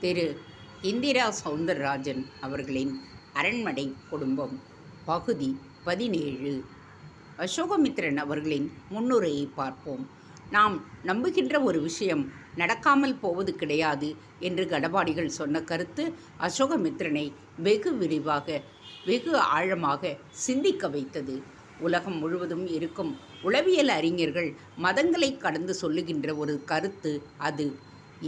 திரு இந்திரா சௌந்தரராஜன் அவர்களின் அரண்மனை குடும்பம் பகுதி 17. அசோகமித்திரன் அவர்களின் முன்னுரையை பார்ப்போம். நாம் நம்புகின்ற ஒரு விஷயம் நடக்காமல் போவது கிடையாது என்று கடபாடிகள் சொன்ன கருத்து அசோகமித்திரனை வெகு விரிவாக வெகு ஆழமாக சிந்திக்க வைத்தது. உலகம் முழுவதும் இருக்கும் உளவியல் அறிஞர்கள் மதங்களை கடந்து சொல்லுகின்ற ஒரு கருத்து அது.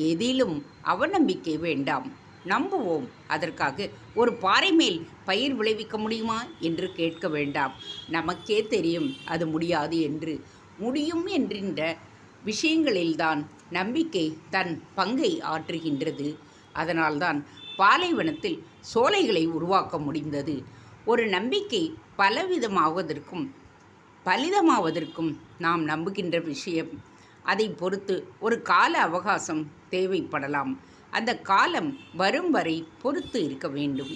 எதிலும் அவநம்பிக்கை வேண்டாம், நம்புவோம். அதற்காக ஒரு பாறை மேல் பயிர் விளைவிக்க முடியுமா என்று கேட்க வேண்டாம். நமக்கே தெரியும் அது முடியாது என்று. முடியும் என்கின்ற விஷயங்களில்தான் நம்பிக்கை தன் பங்கை ஆற்றுகின்றது. அதனால்தான் பாலைவனத்தில் சோலைகளை உருவாக்க முடிந்தது. ஒரு நம்பிக்கை பலவிதமாவதற்கும் பலிதமாவதற்கும் நாம் நம்புகின்ற விஷயம், அதை பொறுத்து ஒரு கால அவகாசம் தேவைப்படலாம். அந்த காலம் வரும் வரை பொறுத்து இருக்க வேண்டும்.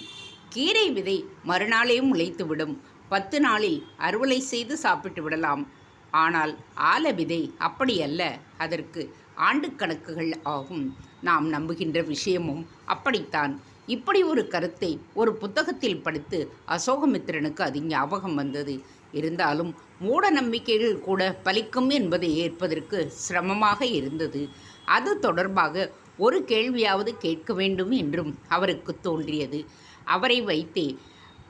கீரை விதை மறுநாளே முளைத்துவிடும். 10 நாளில் அறுவடை செய்து சாப்பிட்டு விடலாம். ஆனால் ஆல விதை அப்படியல்ல, அதற்கு ஆண்டுக்கணக்குகள் ஆகும். நாம் நம்புகின்ற விஷயமும் அப்படித்தான். இப்படி ஒரு கருத்தை ஒரு புத்தகத்தில் படித்து அசோகமித்திரனுக்கு அது ஞாபகம் வந்தது. இருந்தாலும் மூட நம்பிக்கைகள் கூட பலிக்கும் என்பதை ஏற்பதற்கு சிரமமாக இருந்தது. அது தொடர்பாக ஒரு கேள்வியாவது கேட்க வேண்டும் என்றும் அவருக்கு தோன்றியது. அவரை வைத்தே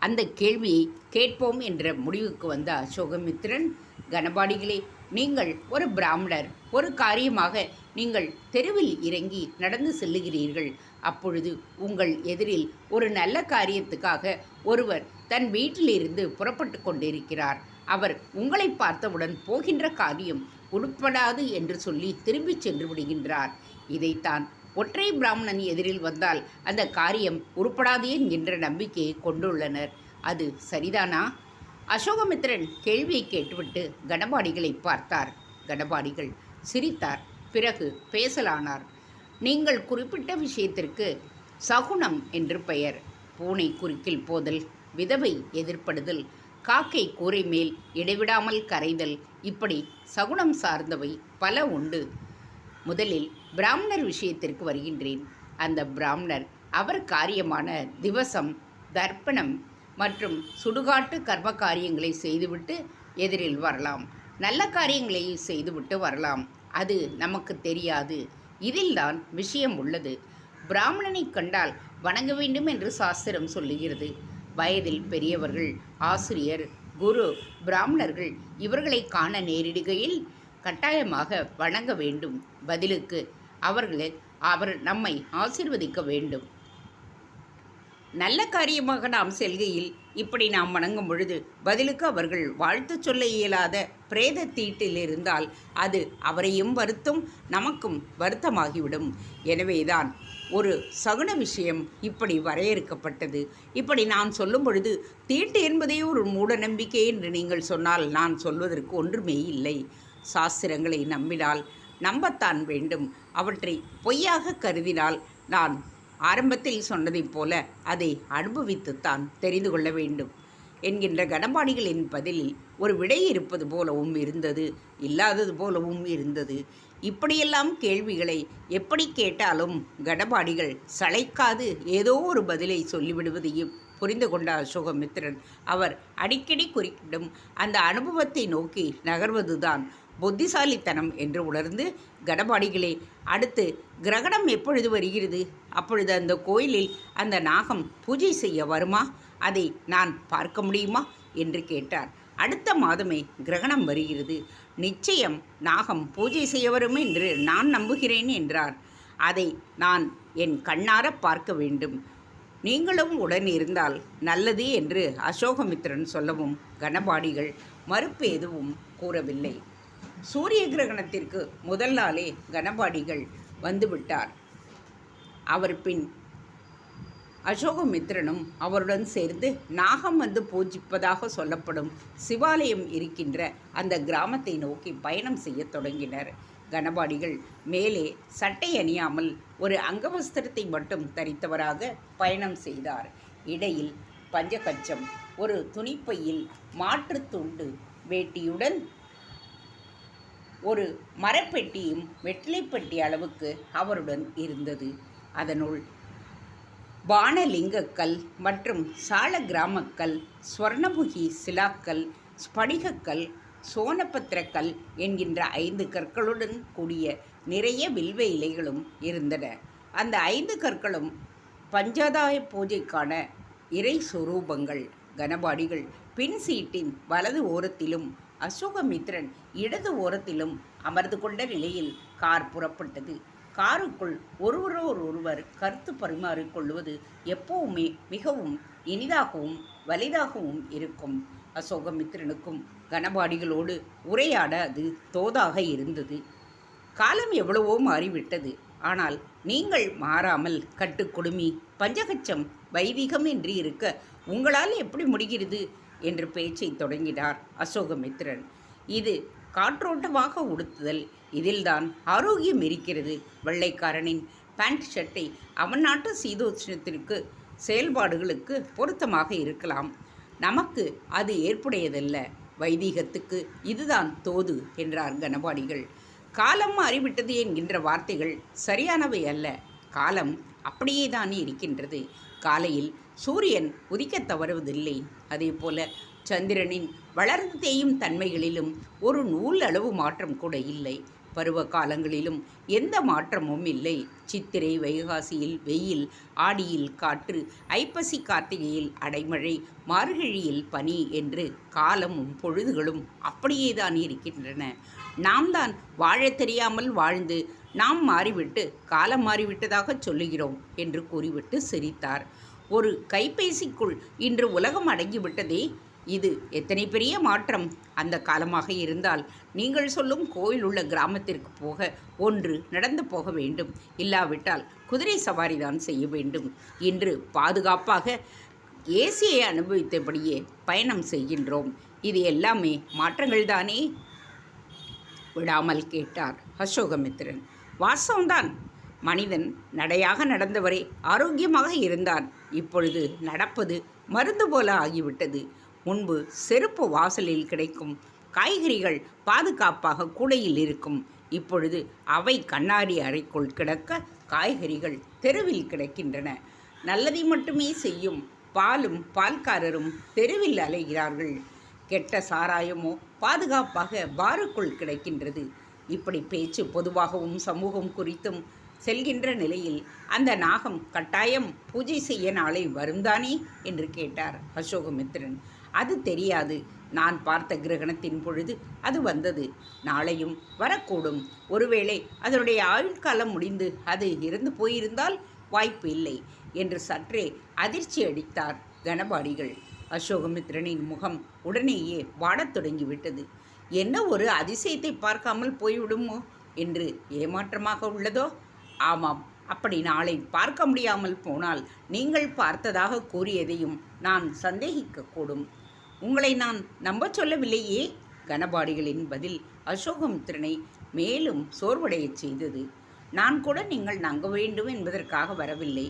அந்த கேள்வியை கேட்போம் என்ற முடிவுக்கு வந்த அசோகமித்திரன், கணபாடிகளே, நீங்கள் ஒரு பிராமணர். ஒரு காரியமாக நீங்கள் தெருவில் இறங்கி நடந்து செல்லுகிறீர்கள். அப்பொழுது உங்கள் எதிரில் ஒரு நல்ல காரியத்துக்காக ஒருவர் தன் வீட்டிலிருந்து புறப்பட்டு கொண்டிருக்கிறார். அவர் உங்களை பார்த்தவுடன் போகின்ற காரியம் உருப்படாது என்று சொல்லி திரும்பிச் சென்று விடுகின்றார். இதைத்தான் ஒற்றை பிராமணன் எதிரில் வந்தால் அந்த காரியம் உருப்படாது என்கின்ற நம்பிக்கையை கொண்டுள்ளனர். அது சரிதானா? அசோகமித்திரன் கேள்வியை கேட்டுவிட்டு கணபாடிகளை பார்த்தார். கணபாடிகள் சிரித்தார். பிறகு பேசலானார். நீங்கள் குறிப்பிட்ட விஷயத்திற்கு சகுனம் என்று பெயர். பூனை குறுக்கில் போதல், விதவை எதிர்ப்படுதல், காக்கை கூரை மேல் இடைவிடாமல் கரைதல், இப்படி சகுனம் சார்ந்தவை பல உண்டு. முதலில் பிராமணர் விஷயத்திற்கு வருகின்றேன். அந்த பிராமணர் அவர் காரியமான திவசம், தர்ப்பணம் மற்றும் சுடுகாட்டு கர்ம காரியங்களை செய்துவிட்டு எதிரில் வரலாம். நல்ல காரியங்களை செய்துவிட்டு வரலாம். அது நமக்கு தெரியாது. இதில்தான் விஷயம் உள்ளது. பிராமணனை கண்டால் வணங்க வேண்டும் என்று சாஸ்திரம் சொல்லுகிறது. வயதில் பெரியவர்கள், ஆசிரியர், குரு, பிராமணர்கள் இவர்களை காண நேரிடுகையில் கட்டாயமாக வணங்க வேண்டும். பதிலுக்கு அவர் நம்மை ஆசீர்வதிக்க வேண்டும். நல்ல காரியமாக நாம் செல்கையில் இப்படி நாம் வணங்கும் பொழுது பதிலுக்கு அவர்கள் வாழ்த்து சொல்ல இயலாத பிரேத தீட்டில் இருந்தால் அது அவரையும் வருத்தும், நமக்கும் வருத்தமாகிவிடும். எனவேதான் ஒரு சகுன விஷயம் இப்படி வரையறுக்கப்பட்டது. இப்படி நான் சொல்லும் பொழுது தீட்டு என்பதே ஒரு மூட நம்பிக்கை என்று நீங்கள் சொன்னால் நான் சொல்வதற்கு ஒன்றுமே இல்லை. சாஸ்திரங்களை நம்பினால் நம்பத்தான் வேண்டும். அவற்றை பொய்யாக கருதினால் நான் ஆரம்பத்தில் சொன்னதைப் போல அதை அனுபவித்துத்தான் தெரிந்து கொள்ள வேண்டும் என்கின்ற கணபாடிகளின் பதிலில் ஒரு விடை இருப்பது போலவும் இருந்தது, இல்லாதது போலவும் இருந்தது. இப்படியெல்லாம் கேள்விகளை எப்படி கேட்டாலும் கணபாடிகள் சளைக்காது ஏதோ ஒரு பதிலை சொல்லிவிடுவதையும் புரிந்து கொண்ட அசோகமித்திரன் அவர் அடிக்கடி குறிப்பிடும் அந்த அனுபவத்தை நோக்கி நகர்வதுதான் புத்திசாலித்தனம் என்று உணர்ந்து, கணபாடிகளே, அடுத்து கிரகணம் எப்பொழுது வருகிறது? அப்பொழுது அந்த கோயிலில் அந்த நாகம் பூஜை செய்ய வருமா? அதை நான் பார்க்க முடியுமா என்று கேட்டார். அடுத்த மாதமே கிரகணம் வருகிறது. நிச்சயம் நாகம் பூஜை செய்ய வரும் என்று நான் நம்புகிறேன் என்றார். அதை நான் என் கண்ணார பார்க்க வேண்டும். நீங்களும் உடன் இருந்தால் நல்லது என்று அசோகமித்திரன் சொல்லவும் கணபாடிகள் மறுப்பு எதுவும் கூறவில்லை. சூரிய கிரகணத்திற்கு முதல் நாளே கணபாடிகள் வந்துவிட்டார். அவர் பின் அசோகமித்திரனும் அவருடன் சேர்ந்து நாகம் வந்து பூஜிப்பதாக சொல்லப்படும் சிவாலயம் இருக்கின்ற அந்த கிராமத்தை நோக்கி பயணம் செய்ய தொடங்கினர். கணபாடிகள் மேலே சட்டை அணியாமல் ஒரு அங்கவஸ்திரத்தை மட்டும் தரித்தவராக பயணம் செய்தார். இடையில் பஞ்சகச்சம், ஒரு துணிப்பையில் மாற்றுத் துண்டு வேட்டியுடன் ஒரு மரப்பெட்டியும் வெற்றிலைப்பெட்டி அளவுக்கு அவருடன் இருந்தது. அதனுள் பானலிங்கக்கல் மற்றும் சால கிராமக்கல், ஸ்வர்ணமுகி சிலாக்கல், ஸ்படிகக்கல், சோனபத்திரக்கல் என்கின்ற 5 கற்களுடன் கூடிய நிறைய வில்வ இலைகளும் இருந்தன. அந்த 5 கற்களும் பஞ்சாதாய பூஜைக்கான இறை சொரூபங்கள். கணபாடிகள் பின் சீட்டின் வலது ஓரத்திலும் அசோகமித்திரன் இடது ஓரத்திலும் அமர்ந்து கொண்ட நிலையில் கார் புறப்பட்டது. காருக்குள் ஒருவர் கருத்து பரிமாறிக்கொள்வது எப்பவுமே மிகவும் இனிதாகவும் வலிதாகவும் இருக்கும். அசோகமித்திரனுக்கும் கணபாடிகளோடு உரையாட அது தோதாக இருந்தது. காலம் எவ்வளவோ மாறிவிட்டது. ஆனால் நீங்கள் மாறாமல் கட்டுக்கொடுமி பஞ்சகச்சம் வைதிகம் என்று இருக்க உங்களால் எப்படி முடிகிறது என்று பேச்சை தொடங்கினார் அசோகமித்திரன். இது காற்றோட்டமாக உடுத்துதல், இதில்தான் ஆரோக்கியம் இருக்கிறது. வெள்ளைக்காரனின் பேண்ட் ஷர்ட்டை அவன் நாட்டு சீதோஷ்ணத்திற்கு செயல்பாடுகளுக்கு பொருத்தமாக இருக்கலாம், நமக்கு அது ஏற்புடையதல்ல. வைதீகத்துக்கு இதுதான் தோது என்றார் கணபாடிகள். காலம் மாறிவிட்டது என்கின்ற வார்த்தைகள் சரியானவை அல்ல. காலம் அப்படியே தான் இருக்கின்றது. காலையில் சூரியன் உதிக்கத் தவறுவதில்லை. அதே போல சந்திரனின் வளர்ந்து தேயும் தன்மைகளிலும் ஒரு நூல் அளவு மாற்றம் கூட இல்லை. பருவ காலங்களிலும் எந்த மாற்றமும் இல்லை. சித்திரை வைகாசியில் வெயில், ஆடியில் காற்று, ஐப்பசி கார்த்திகையில் அடைமழை, மார்கழியில் பனி என்று காலமும் பொழுதுகளும் அப்படியேதான் இருக்கின்றன. நாம் தான் வாழத் தெரியாமல் வாழ்ந்து நாம் மாறிவிட்டு காலம் மாறிவிட்டதாக சொல்லுகிறோம் என்று கூறிவிட்டு சிரித்தார். ஒரு கைபேசிக்குள் இன்று உலகம் அடங்கிவிட்டதே, இது எத்தனை பெரிய மாற்றம்! அந்த காலமாக இருந்தால் நீங்கள் சொல்லும் கோயில் உள்ள கிராமத்திற்கு போக ஒன்று நடந்து போக வேண்டும், இல்லாவிட்டால் குதிரை சவாரிதான் செய்ய வேண்டும். இன்று பாதுகாப்பாக ஏசியை அனுபவித்தபடியே பயணம் செய்கின்றோம். இது எல்லாமே மாற்றங்கள் தானே? விடாமல் கேட்டார் அசோகமித்திரன். வாஸ்தவம்தான். மனிதன் நடையாக நடந்தவரை ஆரோக்கியமாக இருந்தான். இப்பொழுது நடப்பது மருந்து போல ஆகிவிட்டது. முன்பு செருப்பு வாசலில் கிடைக்கும், காய்கறிகள் பாதுகாப்பாக கூடையில் இருக்கும். இப்பொழுது அவை கண்ணாடி அறைக்குள் கிடக்க காய்கறிகள் தெருவில் கிடக்கின்றன. நல்லதை மட்டுமே செய்யும் பாலும் பால்காரரும் தெருவில் அலைகிறார்கள். கெட்ட சாராயமோ பாதுகாப்பாக பாருக்குள் கிடைக்கின்றது. இப்படி பேச்சு பொதுவாகவும் சமூகம் குறித்தும் செல்கின்ற நிலையில் அந்த நாகம் கட்டாயம் பூஜை செய்ய நாளை வரும்தானே என்று கேட்டார் அசோகமித்திரன். அது தெரியாது. நான் பார்த்த கிரகணத்தின் பொழுது அது வந்தது. நாளையும் வரக்கூடும். ஒருவேளை அதனுடைய ஆயுட்காலம் முடிந்து அது இறந்து போயிருந்தால் வாய்ப்பு இல்லை என்று சற்றே அதிர்ச்சி அடித்தார் கணபாடிகள். அசோகமித்திரனின் முகம் உடனேயே வாடத் தொடங்கிவிட்டது. என்ன ஒரு அதிசயத்தை பார்க்காமல் போய்விடுமோ என்று ஏமாற்றமாக உள்ளதோ? ஆமாம், அப்படி நாளை பார்க்க முடியாமல் போனால் நீங்கள் பார்த்ததாக கூறியதையும் நான் சந்தேகிக்கக்கூடும். உங்களை நான் நம்ப சொல்லவில்லையே. கணபாடிகளின் பதில் அசோகமித்திரனை மேலும் சோர்வடையச் செய்தது. நான் கூட நீங்கள் நம்ப வேண்டும் என்பதற்காக வரவில்லை.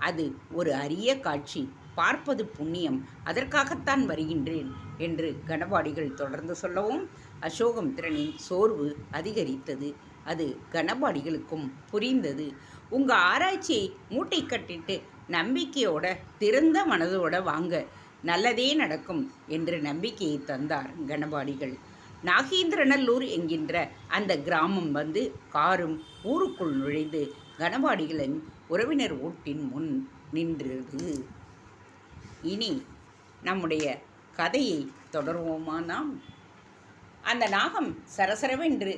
அது ஒரு அரிய காட்சி, பார்ப்பது புண்ணியம், அதற்காகத்தான் வருகின்றேன் என்று கணபாடிகள் தொடர்ந்து சொல்லவும் அசோகமித்திரனின் சோர்வு அதிகரித்தது. அது கணபாடிகளுக்கும் புரிந்தது. உங்கள் ஆராய்ச்சியை மூட்டை கட்டிட்டு நம்பிக்கையோட திறந்த மனதோட வாங்க, நல்லதே நடக்கும் என்று நம்பிக்கையை தந்தார் கணபாடிகள். நாகேந்திரநல்லூர் என்கின்ற அந்த கிராமம் வந்து காரும் ஊருக்குள் நுழைந்து கணபாடிகளின் உறவினர் வீட்டின் முன் நின்றது. இனி நம்முடைய கதையை தொடர்வோமா நாம்? அந்த நாகம் சரசரவென்று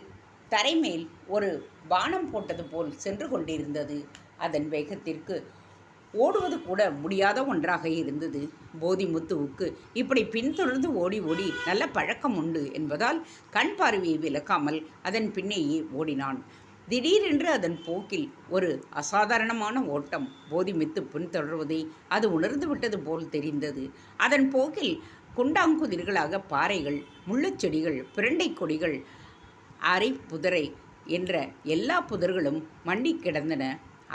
தரைமேல் ஒரு பானம் போட்டது போல் சென்று கொண்டிருந்தது. அதன் வேகத்திற்கு ஓடுவது கூட முடியாத ஒன்றாக இருந்தது. போதிமுத்துவுக்கு இப்படி பின்தொடர்ந்து ஓடி ஓடி நல்ல பழக்கம் உண்டு என்பதால் கண் பார்வையை விலக்காமல் அதன் பின்னேயே ஓடினான். திடீரென்று அதன் போக்கில் ஒரு அசாதாரணமான ஓட்டம். போதிமுத்து பின்தொடர்வதை அது உணர்ந்து விட்டது போல் தெரிந்தது. அதன் போக்கில் குண்டாங்குதிர்களாக பாறைகள், முள்ளுச்செடிகள், பிரண்டை கொடிகள், அரை புதரை என்ற எல்லா புதர்களும் மண்டி கிடந்தன.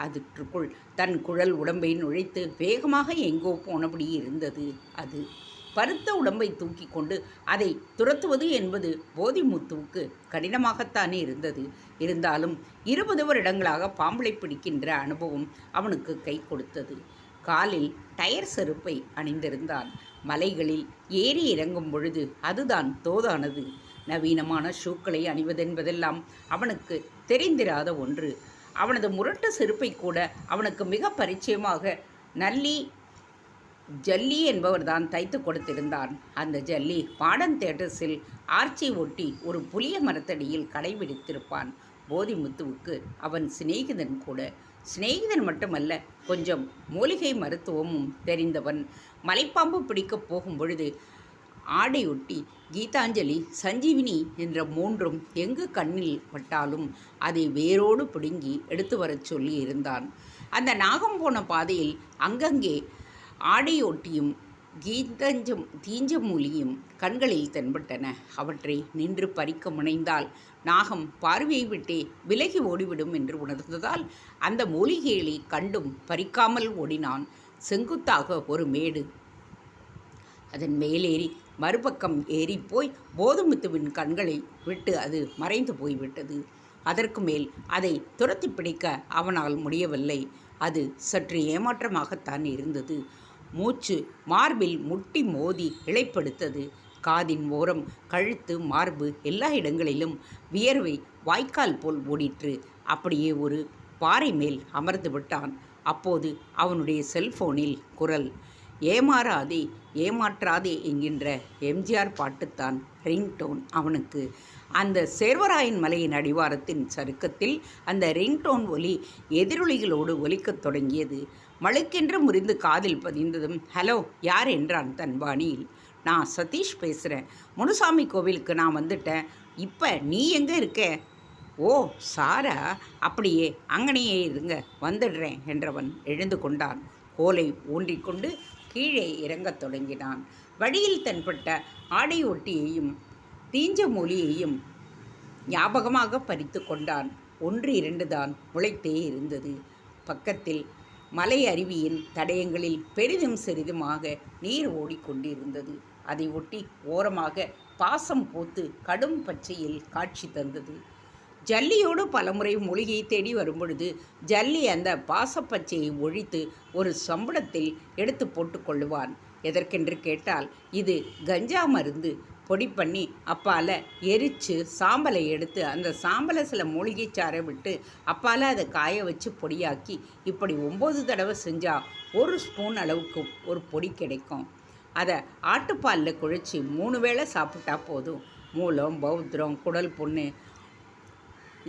அதற்குள் தன் குழல் உடம்பை நுழைத்து வேகமாக எங்கோ போனபடி இருந்தது. அது பருத்த உடம்பை தூக்கி கொண்டு அதை துரத்துவது என்பது போதிமுத்துவுக்கு கடினமாகத்தானே இருந்தது. இருந்தாலும் 20 வருடங்களாக பாம்பளை பிடிக்கின்ற அனுபவம் அவனுக்கு கை கொடுத்தது. காலில் டயர் செருப்பை அணிந்திருந்தான். மலைகளில் ஏறி இறங்கும் பொழுது அதுதான் தோதானது. நவீனமான ஷூக்களை அணிவதென்பதெல்லாம் அவனுக்கு தெரிந்திராத ஒன்று. அவனது முரட்டு செருப்பை கூட அவனுக்கு மிக பரிச்சயமாக நல்லி ஜல்லி என்பவர்தான் தைத்து கொடுத்திருந்தான். அந்த ஜல்லி மாடர்ன் தியேட்டர்ஸில் ஆர்ச்சை ஒட்டி ஒரு புளிய மரத்தடியில் கடைபிடித்திருப்பான். போதிமுத்துவுக்கு அவன் சிநேகிதன் கூட. சிநேகிதன் மட்டுமல்ல, கொஞ்சம் மூலிகை மருத்துவமும் தெரிந்தவன். மலைப்பாம்பு பிடிக்கப் போகும் பொழுது ஆடையொட்டி கீதாஞ்சலி, சஞ்சீவினி என்ற மூன்றும் எங்கு கண்ணில் பட்டாலும் அதை வேரோடு பிடுங்கி எடுத்து வரச் சொல்லி இருந்தான். அந்த நாகம் போன பாதையில் அங்கங்கே ஆடையொட்டியும் தீஞ்சமூலியும் கண்களில் தென்பட்டன. அவற்றை நின்று பறிக்க முனைந்தால் நாகம் பார்வையை விட்டே விலகி ஓடிவிடும் என்று உணர்ந்ததால் அந்த மூலிகைகளை கண்டும் பறிக்காமல் ஓடினான். செங்குத்தாக ஒரு மேடு. அதன் மேலேறி மறுபக்கம் ஏறிப்போய் போதுமுத்துவின் கண்களை விட்டு அது மறைந்து போய்விட்டது. அதற்கு மேல் அதை துரத்தி பிடிக்க அவனால் முடியவில்லை. அது சற்று ஏமாற்றமாகத்தான் இருந்தது. மூச்சு மார்பில் முட்டி மோதி இழைப்படுத்தது. காதின் ஓரம், கழுத்து, மார்பு எல்லா இடங்களிலும் வியர்வை வாய்க்கால் போல் ஓடிற்று. அப்படியே ஒரு பாறை மேல் அமர்ந்து விட்டான். அப்போது அவனுடைய செல்போனில் குரல். ஏமாறாதே ஏமாற்றாதே என்கின்ற எம்ஜிஆர் பாட்டுத்தான் ரிங்டோன் அவனுக்கு. அந்த சேர்வராயன் மலையின் அடிவாரத்தின் சறுக்கத்தில் அந்த ரிங்டோன் ஒலி எதிரொலிகளோடு ஒலிக்கத் தொடங்கியது. மழுக்கென்று முறிந்து காதில் பதிந்ததும், ஹலோ, யார் என்றான் தன் பாணியில். நான் சதீஷ் பேசுகிறேன். முனுசாமி கோவிலுக்கு நான் வந்துட்டேன். இப்போ நீ எங்கே இருக்க? ஓ, சாரா, அப்படியே அங்கனையே இருங்க, வந்துடுறேன் என்றவன் எழுந்து கொண்டான். கோலை ஊன்றிக்கொண்டு கீழே இறங்கத் தொடங்கினான். வழியில் தென்பட்ட ஆடையொட்டியையும் தீஞ்சமூலியையும் ஞாபகமாக பறித்து கொண்டான். 1-2 தான் முளைத்தே இருந்தது. பக்கத்தில் மலை அருவியின் தடயங்களில் பெரிதும் சிறிதுமாக நீர் ஓடிக்கொண்டிருந்தது. அதை ஒட்டி ஓரமாக பாசம் பூத்து கடும் பச்சையில் காட்சி தந்தது. ஜல்லியோடு பலமுறை மூலிகை தேடி வரும்பொழுது ஜல்லி அந்த பாசப்பச்சையை ஒழித்து ஒரு சம்பளத்தில் எடுத்து போட்டுக்கொள்ளுவான். எதற்கென்று கேட்டால், இது கஞ்சா மருந்து. பொடி பண்ணி அப்பால் எரித்து சாம்பலை எடுத்து அந்த சாம்பலை சில மூலிகை சாறை விட்டு அப்பால் அதை காய வச்சு பொடியாக்கி இப்படி 9 தடவை செஞ்சால் 1 ஸ்பூன் அளவுக்கு ஒரு பொடி கிடைக்கும். அதை ஆட்டுப்பாலில் குழைச்சி 3 வேளை சாப்பிட்டா போதும். மூலம், பௌத்திரம், குடல் புண்ணு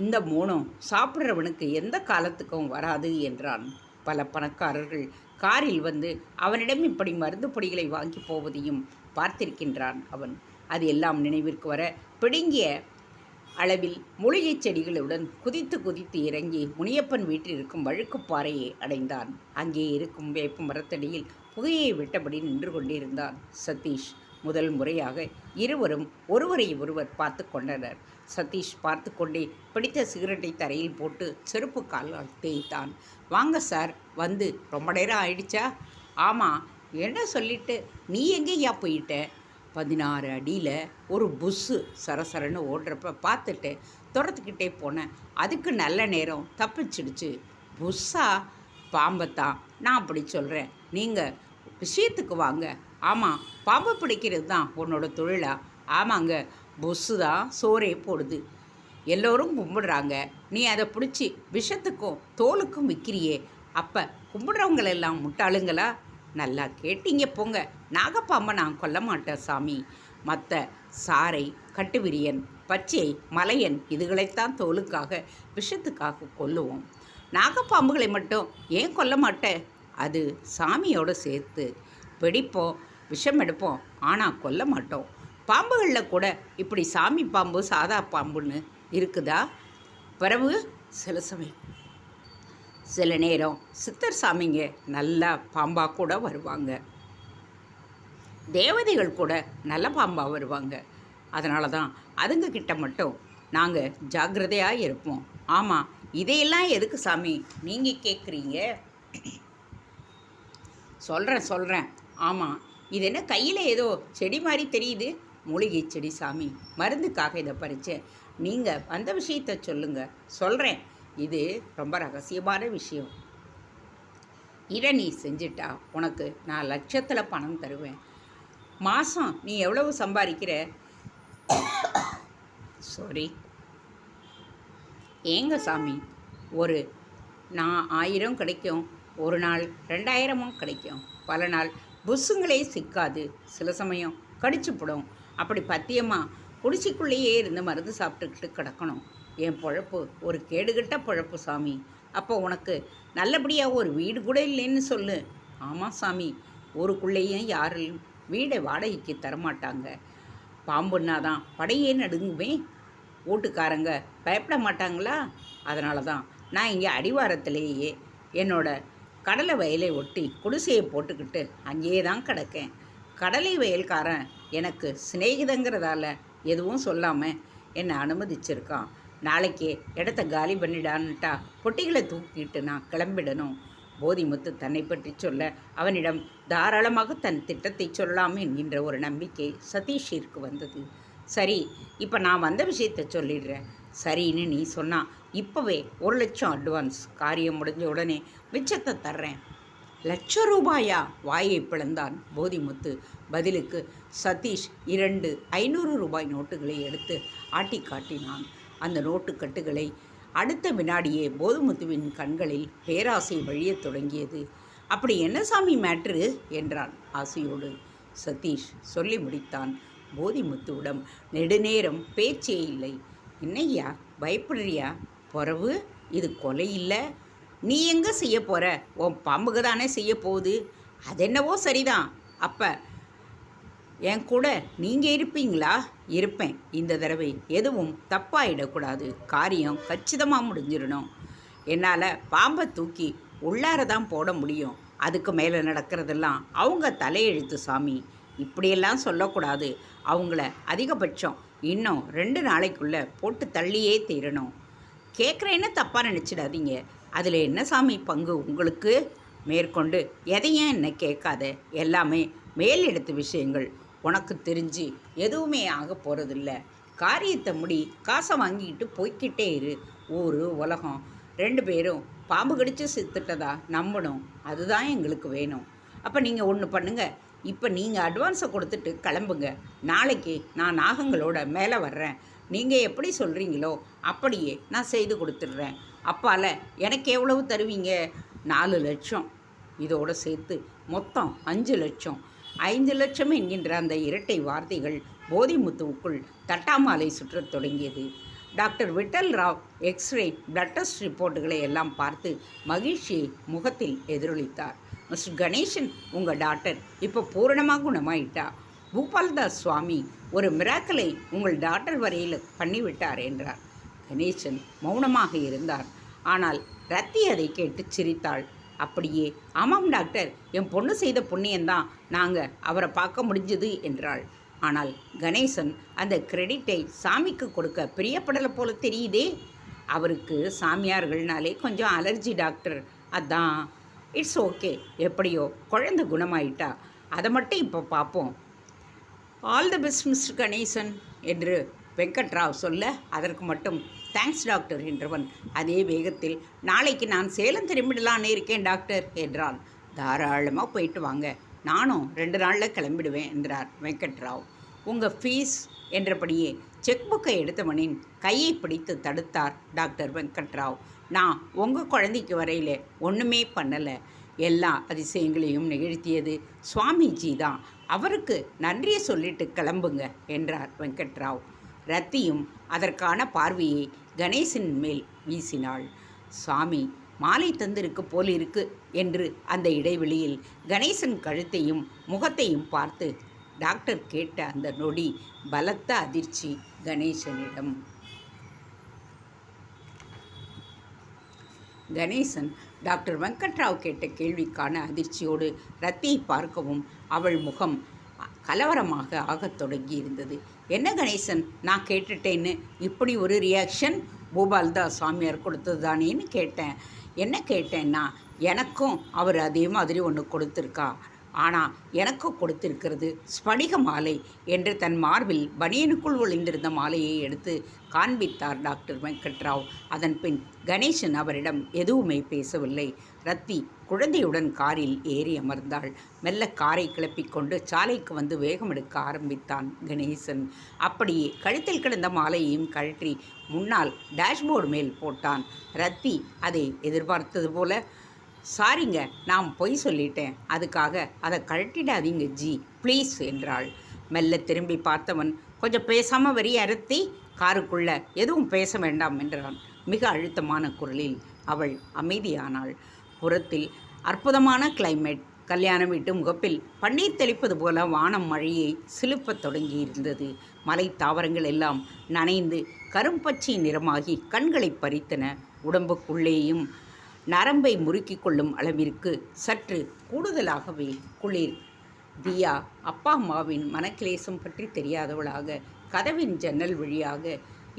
இந்த 3ம் சாப்பிட்றவனுக்கு எந்த காலத்துக்கும் வராது என்றான். பல பணக்காரர்கள் காரில் வந்து அவனிடம் இப்படி மருந்து பொடிகளை வாங்கி போவதையும் பார்த்திருக்கின்றான் அவன். அது எல்லாம் நினைவிற்கு வர பிடுங்கிய அளவில் மூலிகை செடிகளுடன் குதித்து குதித்து இறங்கி முனியப்பன் வீட்டில் இருக்கும் வழுக்குப்பாறையை அடைந்தான். அங்கே இருக்கும் வேப்ப மரத்தடியில் புகையை விட்டபடி நின்று கொண்டிருந்தான் சதீஷ். முதல் முறையாக இருவரும் ஒருவரை ஒருவர் பார்த்து கொண்டனர். சதீஷ் பார்த்து கொண்டே பிடித்த சிகரெட்டை தரையில் போட்டு செருப்பு காலால் தேய்த்தான். வாங்க சார், வந்து ரொம்ப நேரம் ஆயிடுச்சா? ஆமாம், என்ன சொல்லிட்டு நீ எங்கேயா போயிட்ட? 16 அடியில் ஒரு புஸ்ஸு சரசரன்னு ஓடுறப்ப பார்த்துட்டு துரத்துக்கிட்டே போனேன். அதுக்கு நல்ல நேரம் தப்பிச்சிடுச்சு. புஸ்ஸா? பாம்பைத்தான் நான் அப்படி சொல்கிறேன். நீங்கள் விஷயத்துக்கு வாங்க. ஆமாம், பாம்பு பிடிக்கிறது தான் உன்னோட தொழிலா? ஆமாங்க, புஸ்ஸு தான் சோறே போடுது. எல்லோரும் கும்பிடுறாங்க, நீ அதை பிடிச்சி விஷத்துக்கும் தோலுக்கும் விற்கிறியே. அப்போ கும்பிடுறவங்களெல்லாம் முட்டாளுங்களா? நல்லா கேட்டீங்க போங்க. நாகப்பாம்பை நான் கொல்ல மாட்டேன் சாமி. மற்ற சாரை, கட்டுவிரியன், பச்சை, மலையன் இதுகளைத்தான் தோலுக்காக விஷத்துக்காக கொல்லுவோம். நாகப்பாம்புகளை மட்டும் ஏன் கொல்ல மாட்டேன்? அது சாமியோடு சேர்த்து பிடிப்போம், விஷம் எடுப்போம், ஆனால் கொல்ல மாட்டோம். பாம்புகளில் கூட இப்படி சாமி பாம்பு சாதா பாம்புன்னு இருக்குதா? பிறகு சில நேரம் சித்தர் சாமிங்க நல்லா பாம்பாக கூட வருவாங்க. தேவதைகள் கூட நல்ல பாம்பாக வருவாங்க. அதனால தான் அதுங்க கிட்ட மட்டும் நாங்கள் ஜாக்கிரதையாக இருப்போம். ஆமாம், இதையெல்லாம் எதுக்கு சாமி நீங்கள் கேட்குறீங்க? சொல்கிறேன். ஆமாம், இது என்ன கையில் ஏதோ செடி மாதிரி தெரியுது? மூலிகை செடி சாமி, மருந்துக்காக இதை பறித்தேன். நீங்கள் அந்த விஷயத்தை சொல்லுங்கள். சொல்கிறேன், இது ரொம்ப ரகசியமான விஷயம். இதை நீ செஞ்சிட்டா உனக்கு நான் லட்சத்தில் பணம் தருவேன். மாதம் நீ எவ்வளவு சம்பாதிக்கிற? சாரி, ஏங்க சாமி, ஒரு நான் 1000 கிடைக்கும், ஒரு நாள் 2000 கிடைக்கும், பல நாள் புஸ்ஸுங்களே சிக்காது, சில சமயம் கடிச்சுப்படும். அப்படி பத்தியமாக குடிசைக்குள்ளேயே இருந்து மருந்து சாப்பிட்டுக்கிட்டு கிடக்கணும். என் பொழப்பு ஒரு கேடுகட்ட பொழப்பு சாமி. அப்போ உனக்கு நல்லபடியாக ஒரு வீடு கூட இல்லைன்னு சொல்லு. ஆமாம் சாமி, ஊருக்குள்ளேயும் யாரும் வீடை வாடகைக்கு தரமாட்டாங்க. பாம்புன்னா தான் படையே நடுங்குமே. வீட்டுக்காரங்க பயப்பட மாட்டாங்களா? அதனால தான் நான் இங்கே அடிவாரத்திலேயே என்னோட கடலை வயலை ஒட்டி குடிசையை போட்டுக்கிட்டு அங்கேயே தான் கிடக்கேன். கடலை வயல்காரன் எனக்கு சிநேகிதங்கிறதால எதுவும் சொல்லாமல் என்னை அனுமதிச்சிருக்கான். நாளைக்கே இடத்த காலி பண்ணிடான்னுட்டா பொட்டிகளை தூக்கிட்டு நான் கிளம்பிடணும். போதிமுத்து தன்னை பற்றி சொல்ல அவனிடம் தாராளமாக தன் திட்டத்தை சொல்லலாம் என்கின்ற ஒரு நம்பிக்கை சதீஷிற்கு வந்தது. சரி, இப்போ நான் வந்த விஷயத்தை சொல்லிடுறேன். சரின்னு நீ சொன்னா இப்போவே 1,00,000 அட்வான்ஸ். காரியம் முடிஞ்ச உடனே மிச்சத்தை தர்றேன். ₹1,00,000? வாயை பிளந்தான் போதிமுத்து. பதிலுக்கு சதீஷ் 2 500 நோட்டுகளை எடுத்து ஆட்டி காட்டினான். அந்த நோட்டுக்கட்டுகளை அடுத்த வினாடியே போதிமுத்துவின் கண்களில் பேராசை வழியத் தொடங்கியது. அப்படி என்ன சாமி மேட்ரு என்றான் ஆசையோடு. சதீஷ் சொல்லி முடித்தான். போதிமுத்துவிடம் நெடுநேரம் பேச்சே இல்லை. என்னையா பயப்படுறியா? பொறவு, இது கொலை இல்லை. நீ எங்கே செய்ய போகிற? உன் பாம்புக்கு தானே செய்ய போகுது. அதென்னவோ சரிதான். அப்போ என் கூட நீங்கள் இருப்பீங்களா? இருப்பேன். இந்த தடவை எதுவும் தப்பாயிடக்கூடாது. காரியம் கச்சிதமாக முடிஞ்சிடணும். என்னால் பாம்பை தூக்கி உள்ளார தான் போட முடியும். அதுக்கு மேலே நடக்கிறதெல்லாம் அவங்க தலையெழுத்து சாமி. இப்படியெல்லாம் சொல்லக்கூடாது. அவங்கள அதிகபட்சம் இன்னும் 2 நாளைக்குள்ளே போட்டு தள்ளியே தீரணும். கேட்குறேன்னு தப்பாக நினச்சிடாதீங்க. அதில் என்ன சாமி பங்கு உங்களுக்கு? மேற்கொண்டு எதையும் என்ன கேட்காத. எல்லாமே மேலெடுத்த விஷயங்கள். உனக்கு தெரிஞ்சு எதுவுமே ஆக போகிறதில்ல. காரியத்தை முடி, காசை வாங்கிக்கிட்டு போய்கிட்டே இரு. ஊர் உலகம் 2 பேரும் பாம்பு கடிச்சு செத்துட்டதா நம்பணும். அதுதான் எங்களுக்கு வேணும். அப்போ நீங்கள் ஒன்று பண்ணுங்கள். இப்போ நீங்கள் அட்வான்ஸை கொடுத்துட்டு கிளம்புங்க. நாளைக்கு நான் நாகங்களோட மேலே வர்றேன். நீங்கள் எப்படி சொல்கிறீங்களோ அப்படியே நான் செய்து கொடுத்துட்றேன். அப்பால் எனக்கு எவ்வளவு தருவீங்க? 4 லட்சம். இதோடு சேர்த்து மொத்தம் 5 லட்சம். 5 லட்சம் என்கின்ற அந்த இரட்டை வார்த்தைகள் போதிமுத்துவுக்குள் தட்டாமாலை சுற்றத் தொடங்கியது. Doctor Vittal Rao x-ray blood test ரிப்போர்ட்டுகளை எல்லாம் பார்த்து மகிழ்ச்சியை முகத்தில் எதிரொலித்தார். மிஸ்டர் கணேசன், உங்கள் டாக்டர் இப்போ பூரணமாக குணமாயிட்டா. பூபால்தாஸ் சுவாமி ஒரு மிராக்கலை உங்கள் டாக்டர் வரையில் பண்ணிவிட்டார் என்றார். கணேசன் மௌனமாக இருந்தார். ஆனால் ரத்தி அதை கேட்டு சிரித்தாள். அப்படியே, ஆமாம் டாக்டர், என் பொண்ணு செய்த புண்ணியந்தான் நாங்கள் அவரை பார்க்க முடிஞ்சது என்றாள். ஆனால் கணேசன் அந்த கிரெடிட்டை சாமிக்கு கொடுக்க பிரியப்படலை போல தெரியுதே. அவருக்கு சாமியார்கள்னாலே கொஞ்சம் அலர்ஜி டாக்டர். அதான். It's okay. எப்படியோ குழந்தை குணமாயிட்டா. அதை மட்டும் இப்போ பார்ப்போம். All the best mister Ganesan என்று வெங்கட்ராவ் சொல்ல, அதற்கு மட்டும் தேங்க்ஸ் டாக்டர் என்றவன் அதே வேகத்தில், நாளைக்கு நான் சேலம் திரும்பிடலான்னு இருக்கேன் டாக்டர் என்றான். தாராளமாக போயிட்டு வாங்க, நானும் 2 நாளில் கிளம்பிடுவேன் என்றார் வெங்கட்ராவ். உங்கள் ஃபீஸ் என்றபடியே செக் புக்கை எடுத்தவனின் கையை பிடித்து தடுத்தார் டாக்டர் வெங்கட்ராவ். நான் உங்கள் குழந்தைக்கு வரையில் ஒன்றுமே பண்ணலை. எல்லா அதிசயங்களையும் நிகழ்த்தியது சுவாமிஜி தான். அவருக்கு நன்றியை சொல்லிட்டு கிளம்புங்க என்றார் வெங்கட்ராவ். ரத்தியும் அதற்கான பார்வையை கணேசன் மேல் வீசினாள். சாமி மாலை தந்திருக்கு போலிருக்கு என்று அந்த இடைவெளியில் கணேசன் கழுத்தையும் முகத்தையும் பார்த்து டாக்டர் கேட்ட அந்த நொடி பலத்த அதிர்ச்சி கணேசனிடம். கணேசன் டாக்டர் வெங்கட்ராவ் கேட்ட கேள்விக்கான அதிர்ச்சியோடு ரத்தியை பார்க்கவும் அவள் முகம் கலவரமாக ஆகத் தொடங்கி இருந்தது. என்ன கணேசன், நான் கேட்டுட்டேன்னு இப்படி ஒரு ரியாக்ஷன்? பூபால்தாஸ் சாமியார் கொடுத்தது தானேன்னு கேட்டேன். என்ன கேட்டேன்னா, எனக்கும் அவர் அதே மாதிரி ஒன்று கொடுத்துருக்கா. ஆனால் எனக்கு கொடுத்திருக்கிறது ஸ்படிக மாலை என்று தன் மார்பில் பனியனுக்குள் ஒளிந்திருந்த மாலையை எடுத்து காண்பித்தார் டாக்டர் வெங்கட்ராவ். அதன் பின் கணேசன் அவரிடம் எதுவுமே பேசவில்லை. ரத்தி குழந்தையுடன் காரில் ஏறி அமர்ந்தாள். மெல்ல காரை கிளப்பிக்கொண்டு சாலைக்கு வந்து வேகம் எடுக்க ஆரம்பித்தான் கணேசன். அப்படியே கழுத்தில் கிடந்த மாலையையும் கழற்றி முன்னால் டேஷ்போர்டு மேல் போட்டான். ரத்தி அதை எதிர்பார்த்தது போல, சாரிங்க, நான் பொய் சொல்லிட்டேன், அதுக்காக அதை கழட்டிடாதீங்க ஜி ப்ளீஸ் என்றாள். மெல்ல திரும்பி பார்த்தவன், கொஞ்சம் பேசாமல் வரி ரத்தி, காருக்குள்ள எதுவும் பேச வேண்டாம் என்றான் மிக அழுத்தமான குரலில். அவள் அமைதியானாள். புறத்தில் அற்புதமான கிளைமேட். கல்யாண வீட்டு முகப்பில் பன்னீர் தெளிப்பது போல வானம் மழையை சிலுப்பத் தொடங்கியிருந்தது. மலை தாவரங்கள் எல்லாம் நனைந்து கரும்பச்சை நிறமாகி கண்களை பறித்தன. உடம்புக்குள்ளேயும் நரம்பை முறுக்கி கொள்ளும் அளவிற்கு சற்று கூடுதலாகவே குளிர். தியா அப்பா அம்மாவின் மனக்கிலேசம் பற்றி தெரியாதவளாக கதவின் ஜன்னல் வழியாக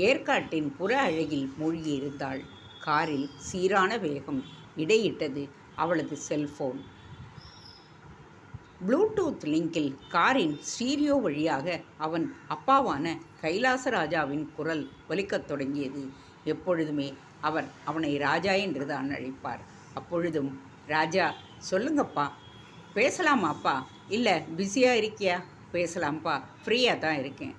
ஏற்காட்டின் புற அழகில் மூழ்கியிருந்தாள். காரில் சீரான வேகம். இடையிட்டது அவளது செல்போன். ப்ளூடூத் லிங்கில் காரின் ஸ்டீரியோ வழியாக அவன் அப்பாவான கைலாசராஜாவின் குரல் ஒலிக்கத் தொடங்கியது. எப்பொழுதுமே அவர் அவனை ராஜா என்று தான் அழைப்பார். அப்பொழுதும், ராஜா, சொல்லுங்கப்பா, பேசலாமாப்பா? இல்லை பிஸியாக இருக்கியா? பேசலாம்ப்பா, ஃப்ரீயாக தான் இருக்கேன்.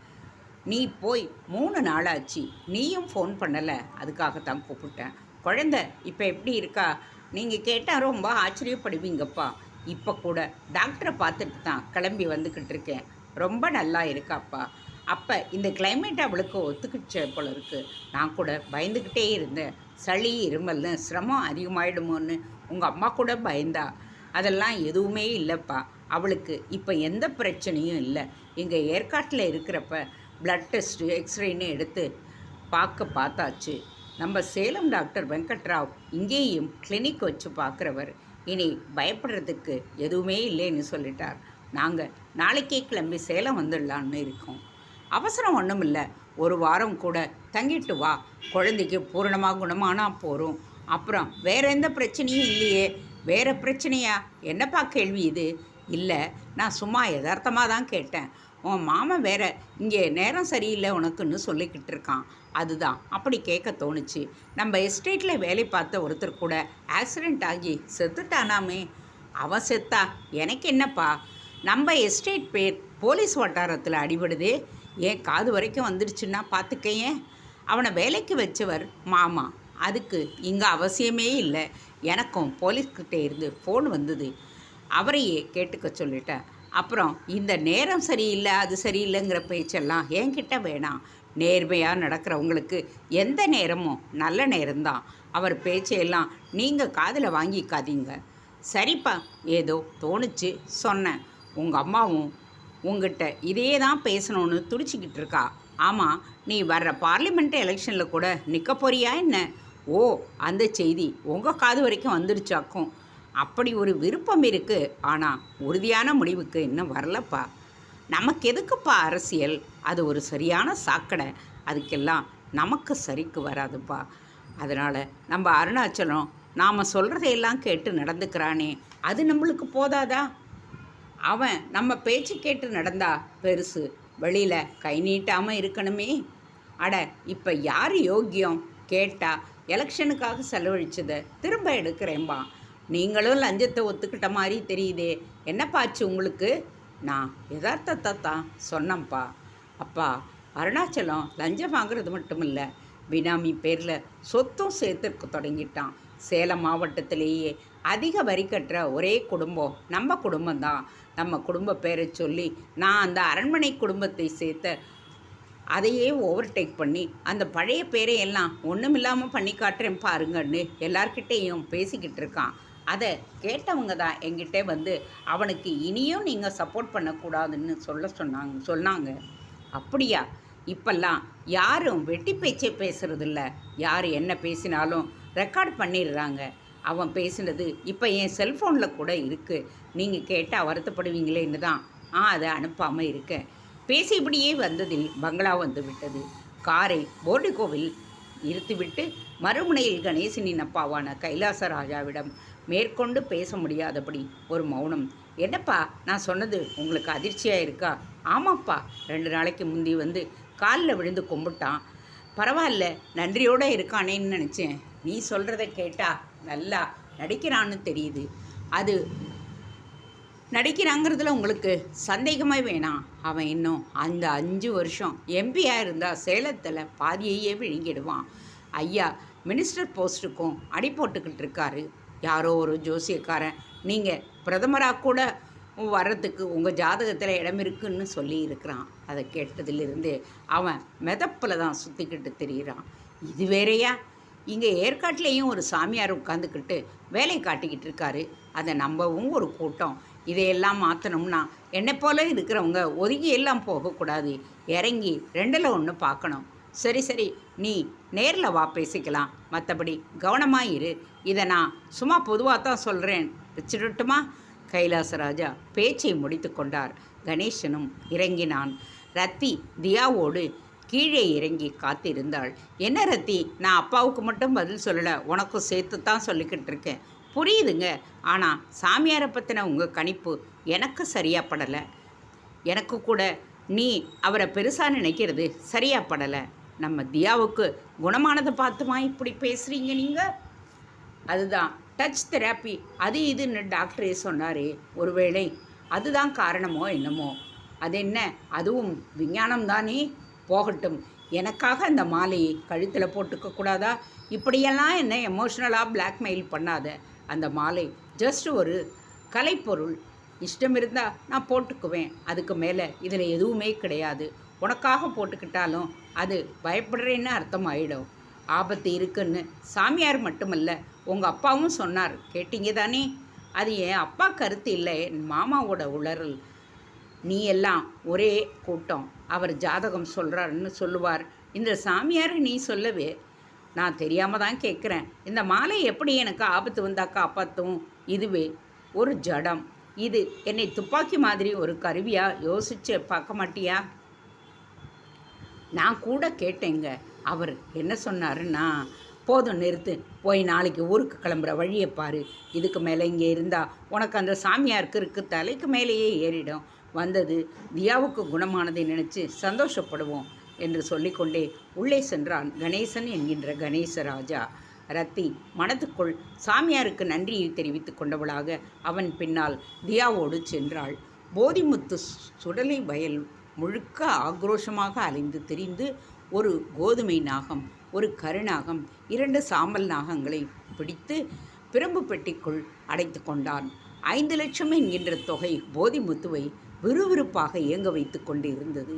நீ போய் 3 நாளாச்சு, நீயும் ஃபோன் பண்ணலை, அதுக்காகத்தான் கூப்பிட்டேன். குழந்தை இப்போ எப்படி இருக்கா? நீங்கள் கேட்டால் ரொம்ப ஆச்சரியப்படுவீங்கப்பா. இப்போ கூட டாக்டரை பார்த்துட்டு தான் கிளம்பி வந்துக்கிட்டு இருக்கேன். ரொம்ப நல்லா இருக்காப்பா. அப்போ இந்த கிளைமேட் அவளுக்கு ஒத்துக்கிச்ச போல இருக்குது. நான் கூட பயந்துக்கிட்டே இருந்தேன், சளி இருமல்னு சிரமம் அதிகமாகிடுமோன்னு. உங்கள் அம்மா கூட பயந்தா. அதெல்லாம் எதுவுமே இல்லைப்பா. அவளுக்கு இப்போ எந்த பிரச்சனையும் இல்லை. இங்கே ஏற்காட்டில் இருக்கிறப்ப ப்ளட் டெஸ்ட்டு எக்ஸ்ரேன்னு எடுத்து பார்த்தாச்சு. நம்ம சேலம் டாக்டர் வெங்கட்ராவ் இங்கேயும் கிளினிக் வச்சு பார்க்குறவர். இனி பயப்படுறதுக்கு எதுவுமே இல்லைன்னு சொல்லிட்டார். நாங்கள் நாளைக்கே கிளம்பி சேலம் வந்துடலான்னு இருக்கோம். அவசரம் ஒன்றும் இல்லை, 1 வாரம் கூட தங்கிட்டு வா. குழந்தைக்கு பூரணமாக குணமானால் போகிறோம். அப்புறம் வேறு எந்த பிரச்சனையும் இல்லையே? வேறு பிரச்சனையா? என்னப்பா கேள்வி இது? இல்லை, நான் சும்மா யதார்த்தமாக தான் கேட்டேன். உன் மாமன் வேற இங்கே நேரம் சரியில்லை உனக்குன்னு சொல்லிக்கிட்டு இருக்கான். அதுதான் அப்படி கேட்க தோணுச்சு. நம்ம எஸ்டேட்டில் வேலை பார்த்த ஒருத்தர் கூட ஆக்சிடெண்ட் ஆகி செத்துட்டானாமே. அவன் செத்தா எனக்கு என்னப்பா? நம்ம எஸ்டேட் பேர் போலீஸ் வட்டாரத்தில் அடிபடுதே. ஏன் காது வரைக்கும் வந்துடுச்சுன்னா பார்த்துக்கையேன். அவனை வேலைக்கு வச்சவர் மாமா. அதுக்கு இங்கே அவசியமே இல்லை. எனக்கும் போலீஸ்கிட்டே இருந்து ஃபோன் வந்தது, அவரையே கேட்டுக்க சொல்லிட்டேன். அப்புறம் இந்த நேரம் சரியில்லை அது சரியில்லைங்கிற பேச்செல்லாம் என்கிட்ட வேணாம். நேர்மையாக நடக்கிறவங்களுக்கு எந்த நேரமும் நல்ல நேரம்தான். அவர் பேச்சையெல்லாம் நீங்கள் காதில் வாங்கிக்காதீங்க. சரிப்பா, ஏதோ தோணுச்சு சொன்னேன். உங்கள் அம்மாவும் உங்ககிட்ட இதே தான் பேசணுன்னு துடிச்சிக்கிட்டு இருக்கா. ஆமாம், நீ வர்ற பார்லிமெண்ட் எலெக்ஷனில் கூட நிற்க போறியா என்ன? ஓ, அந்த செய்தி உங்கள் காது வரைக்கும் வந்துடுச்சாக்கும். அப்படி ஒரு விருப்பம் இருக்குது, ஆனால் உறுதியான முடிவுக்கு இன்னும் வரலப்பா. நமக்கு எதுக்குப்பா அரசியல்? அது ஒரு சரியான சாக்கடை. அதுக்கெல்லாம் நமக்கு சரிக்கு வராதுப்பா. அதனால் நம்ம அருணாச்சலம் நாம் சொல்கிறதையெல்லாம் கேட்டு நடந்துக்கிறானே, அது நம்மளுக்கு போதாதா? அவன் நம்ம பேச்சு கேட்டு நடந்தா பெருசு, வெளியில் கை நீட்டாமல் இருக்கணுமே. அட, இப்போ யார் யோக்கியம்? கேட்டால் எலெக்ஷனுக்காக செலவழிச்சதை திரும்ப எடுக்கிறேன்பா. நீங்களும் லஞ்சத்தை ஒத்துக்கிட்ட மாதிரி தெரியுதே, என்னப்பாச்சு உங்களுக்கு? நான் யதார்த்தத்தை தான் சொன்னேன்ப்பா. அப்பா, அருணாச்சலம் லஞ்சம் வாங்குறது மட்டும் இல்லை, பினாமி பேரில் சொத்தும் சேர்த்துக்க தொடங்கிட்டான். சேலம் மாவட்டத்திலேயே அதிக வரி கட்டுற ஒரே குடும்பம் நம்ம குடும்பம்தான். நம்ம குடும்ப பேரை சொல்லி நான் அந்த அரண்மனை குடும்பத்தை சேர்த்த அதையே ஓவர்டேக் பண்ணி அந்த பழைய பேரை எல்லாம் ஒன்றுமில்லாமல் பண்ணி காட்டுறேன் பாருங்கன்னு எல்லார்கிட்டேயும் பேசிக்கிட்டு இருக்கான். அதை கேட்டவங்க தான் என்கிட்ட வந்து அவனுக்கு இனியும் நீங்கள் சப்போர்ட் பண்ணக்கூடாதுன்னு சொன்னாங்க. அப்படியா? இப்பெல்லாம் யாரும் வெட்டி பேச்சே பேசுகிறதில்ல. யார் என்ன பேசினாலும் ரெக்கார்ட் பண்ணிடுறாங்க. அவன் பேசினது இப்போ என் செல்ஃபோனில் கூட இருக்குது. நீங்கள் கேட்டால் வருத்தப்படுவீங்களேன்னு தான் அதை அனுப்பாமல் இருக்கேன். பேசியபடியே வந்ததில் பங்களா வந்து விட்டது. காரை போர்டிகோவில் நிறுத்திவிட்டு மறுமுனையில் கணேசனின் அப்பாவான கைலாசராஜாவிடம் மேற்கொண்டு பேச முடியாதபடி ஒரு மௌனம். என்னப்பா, நான் சொன்னது உங்களுக்கு அதிர்ச்சியாக இருக்கா? ஆமாப்பா, 2 நாளைக்கு முந்தி வந்து காலில் விழுந்து கும்பிட்டான். பரவாயில்ல, நன்றியோடு இருக்கானேன்னு நினச்சேன். நீ சொல்கிறத கேட்டா நல்லா நடிக்கிறான்னு தெரியுது. அது நடிக்கிறாங்கிறதுல உங்களுக்கு சந்தேகமே வேணாம். அவன் இன்னும் அந்த 5 வருஷம் எம்பியாக இருந்தால் சேலத்தில் பாதியையே விழுங்கிடுவான். ஐயா மினிஸ்டர் போஸ்ட்டுக்கும் அடி போட்டுக்கிட்டு இருக்காரு. யாரோ ஒரு ஜோசியக்காரன் நீங்கள் பிரதமராக கூட வர்றதுக்கு உங்கள் ஜாதகத்தில் இடம் இருக்குன்னு சொல்லி இருக்கிறான். அதை கேட்டதிலிருந்து அவன் மெதப்பில் தான் சுற்றிக்கிட்டு தெரிகிறான். இது வேறையா? இங்கே ஏற்காட்டிலையும் ஒரு சாமியார் உட்காந்துக்கிட்டு வேலை காட்டிக்கிட்டு இருக்காரு. அதை நம்பவும் ஒரு கூட்டம். இதையெல்லாம் மாற்றணும்னா என்னை போல இருக்கிறவங்க ஒதுங்கி எல்லாம் போகக்கூடாது. இறங்கி 2ல் 1 பார்க்கணும். சரி சரி, நீ நேரில் வா, பேசிக்கலாம். மற்றபடி கவனமாக இரு. இதை நான் சும்மா பொதுவாக தான் சொல்கிறேன், வச்சுடட்டுமா? கைலாசராஜா பேச்சை முடித்து கொண்டார். கணேசனும் இறங்கினான். ரத்தி தியாவோடு கீழே இறங்கி காத்திருந்தாள். என்ன ரத்தி, நான் அப்பாவுக்கு மட்டும் பதில் சொல்லலை, உனக்கும் சேர்த்து தான் சொல்லிக்கிட்டு இருக்கேன். புரியுதுங்க, ஆனால் சாமியாரை பற்றின உங்கள் கணிப்பு எனக்கு சரியாக படலை. எனக்கு கூட நீ அவரை பெருசாக நினைக்கிறது சரியாக படலை. நம்ம தியாவுக்கு குணமானதை பார்த்துமா இப்படி பேசுகிறீங்க நீங்கள்? அதுதான் டச் தெராப்பி அது இதுன்னு டாக்டரே சொன்னாரே. ஒருவேளை அதுதான் காரணமோ என்னமோ. அது என்ன, அதுவும் விஞ்ஞானம் தானே. போகட்டும், எனக்காக அந்த மாலையை கழுத்தில் போட்டுக்கக்கூடாதா? இப்படியெல்லாம் என்ன எமோஷ்னலாக பிளாக்மெயில் பண்ணாத. அந்த மாலை ஜஸ்ட் ஒரு கலைப்பொருள். இஷ்டம் இருந்தால் நான் போட்டுக்குவேன். அதுக்கு மேலே இதில் எதுவுமே கிடையாது. உனக்காக போட்டுக்கிட்டாலும் அது பயப்படுறேன்னு அர்த்தம் ஆகிடும். ஆபத்து இருக்குன்னு சாமியார் மட்டுமல்ல, உங்கள் அப்பாவும் சொன்னார், கேட்டீங்க தானே? அது என் அப்பா கருத்து இல்லை, என் மாமாவோட உளறல். நீ எல்லாம் ஒரே கூட்டம். அவர் ஜாதகம் சொல்கிறாருன்னு சொல்லுவார். இந்த சாமியாரை நீ சொல்லவே நான் தெரியாமல் தான் கேட்குறேன். இந்த மாலை எப்படி எனக்கு ஆபத்து வந்தால் காப்பாற்றும்? இதுவே ஒரு ஜடம். இது என்னை துப்பாக்கி மாதிரி ஒரு கருவியாக யோசித்து பார்க்க மாட்டியா? நான் கூட கேட்டேங்க. அவர் என்ன சொன்னாருன்னா, போதும் நிறுத்து, போய் நாளைக்கு ஊருக்கு கிளம்புற வழியை பாரு. இதுக்கு மேலே இங்கே இருந்தால் உனக்கு அந்த சாமியாருக்கு இருக்கு தலைக்கு மேலேயே ஏறிடும். வந்தது தியாவுக்கு குணமானதை நினச்சி சந்தோஷப்படுவோம் என்று சொல்லிக்கொண்டே உள்ளே சென்றான் கணேசன் என்கின்ற கணேசராஜா. ரத்தி மனதுக்குள் சாமியாருக்கு நன்றியை தெரிவித்து கொண்டவளாக அவன் பின்னால் தியாவோடு சென்றாள். போதிமுத்து சுடலை வயல் முழுக்க ஆக்ரோஷமாக அலைந்து திரிந்து ஒரு கோதுமை நாகம், ஒரு கருநாகம், 2 சாம்பல் நாகங்களை பிடித்து பிரம்பு பெட்டிக்குள் அடைத்து கொண்டான். 5 லட்சம் என்கின்ற தொகை போதிமுத்துவை விறுவிறுப்பாக இயங்க வைத்து கொண்டு இருந்தது.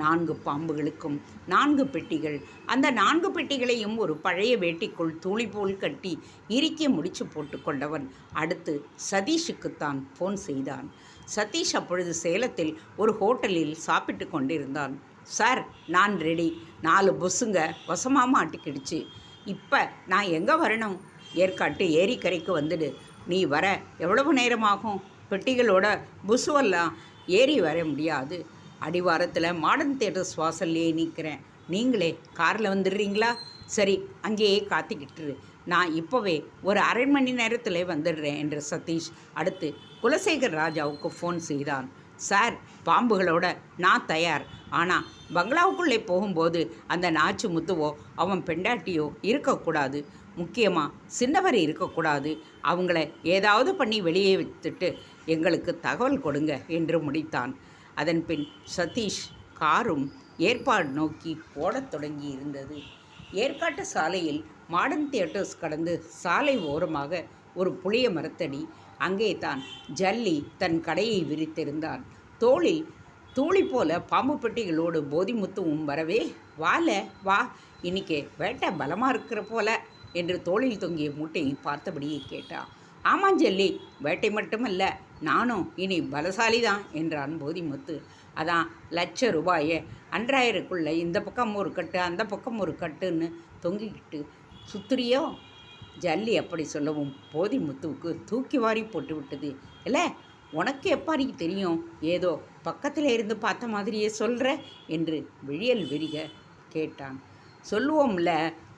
4 பாம்புகளுக்கும் 4 பெட்டிகள். அந்த 4 பெட்டிகளையும் ஒரு பழைய வேட்டிக்குள் தூளி போல் கட்டி இறுக்கி முடிச்சு போட்டு கொண்டவன் அடுத்து சதீஷுக்குத்தான் ஃபோன் செய்தான். சதீஷ் அப்பொழுது சேலத்தில் ஒரு ஹோட்டலில் சாப்பிட்டு கொண்டிருந்தான். சார், நான் ரெடி. 4 புஸ்ஸுங்க வசமாக மாட்டிக்கிடுச்சு. இப்போ நான் எங்கே வரணும்? ஏற்காட்டு ஏரிக்கரைக்கு வந்துடு. நீ வர எவ்வளவு நேரமாகும்? பெட்டிகளோட புஸ்ஸுவெல்லாம் ஏறி வர முடியாது. அடிவாரத்தில் மாடர்ன் தியேட்டர்ஸ் வாசல்லையே நிற்கிறேன். நீங்களே காரில் வந்துடுறீங்களா? சரி, அங்கேயே காத்திக்கிட்டுரு. நான் இப்போவே ஒரு அரை மணி நேரத்தில் வந்துடுறேன் என்று சதீஷ் அடுத்து குலசேகர் ராஜாவுக்கு ஃபோன் செய்தான். சார், பாம்புகளோட நான் தயார். ஆனால் பங்களாவுக்குள்ளே போகும்போது அந்த நாச்சு முத்துவோ அவன் பெண்டாட்டியோ இருக்கக்கூடாது. முக்கியமாக சின்னவர் இருக்கக்கூடாது. அவங்கள ஏதாவது பண்ணி வெளியே வைத்துட்டு எங்களுக்கு தகவல் கொடுங்க என்று முடித்தான். அதன்பின் சதீஷ் காரும் ஏற்பாடு நோக்கி ஓடத் தொடங்கி இருந்தது. ஏற்காட்டு சாலையில் மாடர்ன் தியேட்டர்ஸ் கடந்து சாலை ஓரமாக ஒரு புளிய மரத்தடி. அங்கே தான் ஜல்லி தன் கடையை விரித்திருந்தான். தோளில் தூளி போல பாம்பு பெட்டிகளோடு போதிமுத்துவும் வரவே, வால வா, இன்னைக்கு வேட்டை பலமாக இருக்கிற போல என்று தோளில் தொங்கிய மூட்டையை பார்த்தபடியே கேட்டான். ஆமாம் ஜல்லி, வேட்டை மட்டுமல்ல, நானும் இனி பலசாலி தான் என்றான் போதிமுத்து. அதான் ₹1,00,000 அன்றாயிரக்குள்ளே இந்த பக்கம் ஒரு கட்டு அந்த பக்கம் ஒரு கட்டுன்னு தொங்கிக்கிட்டு சுத்துறியோ? ஜல்லி அப்படி சொல்லவும் போதிமுத்துவுக்கு தூக்கி வாரி போட்டு விட்டது. இல்லை, உனக்கு எப்பாடி தெரியும்? ஏதோ பக்கத்தில் இருந்து பார்த்த மாதிரியே சொல்கிற என்று விழியல் விரிக கேட்டான். சொல்லுவோம்ல,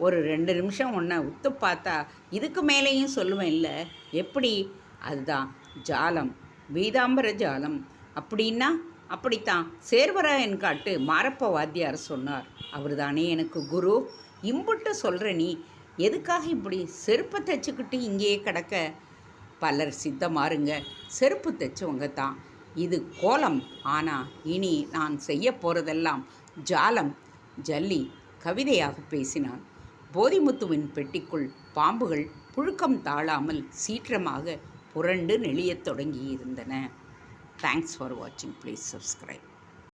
ஒரு 2 நிமிஷம் உன்னை உத்து பார்த்தா இதுக்கு மேலேயும் சொல்லுவேன் இல்லை, எப்படி? அதுதான் ஜாலம், பீதாம்பர ஜாலம். அப்படின்னா அப்படித்தான் சேர்வராயன் காட்டு மாரப்ப வாத்தியார் சொன்னார். அவர் தானே எனக்கு குரு. இம்புட்டு சொல்கிற நீ எதுக்காக இப்படி செருப்பை தைச்சிக்கிட்டு இங்கேயே கிடக்க? பலர் சித்தமாருங்க செருப்பு தைச்சவங்க தான். இது கோலம். ஆனால் இனி நான் செய்ய போகிறதெல்லாம் ஜாலம். ஜல்லி கவிதையாக பேசினான். போதிமுத்துவின் பெட்டிக்குள் பாம்புகள் புழுக்கம் தாழாமல் சீற்றமாக புரண்டு நெளியத் தொடங்கியிருந்தன. தேங்க்ஸ் ஃபார் வாட்சிங். Please subscribe.